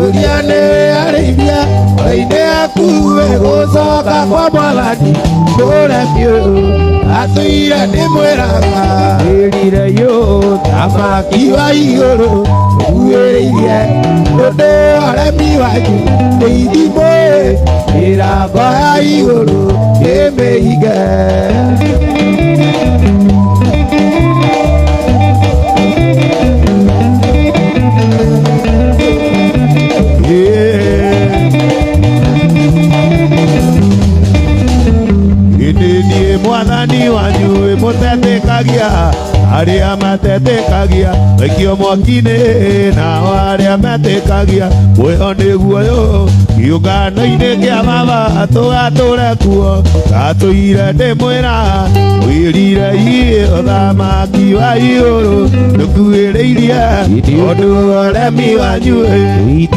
Uriane arĩithia oine akuwe gũcoka kwa Mwathani kũrĩa biũ atũire ndĩmwĩraga wĩrire yũ thamaki wa igũrũ ũkuĩrĩirie ũndũ ũremi wanyu nĩ ithimo mĩrango ya igũrũ ĩmĩhinge. Mwathani wanyu mũtetĩkagia arĩa matetĩkagia aikio mwaki-inĩ nao arĩa metĩkagia muoyo nĩguo ũyũ kĩũngano-inĩ kĩa Baba tũgatũre kuo gatũire ndĩmwĩra wĩrire iĩ thamaki wa igũrũ ndũkuĩrĩirie ũndũ ũremi wanyu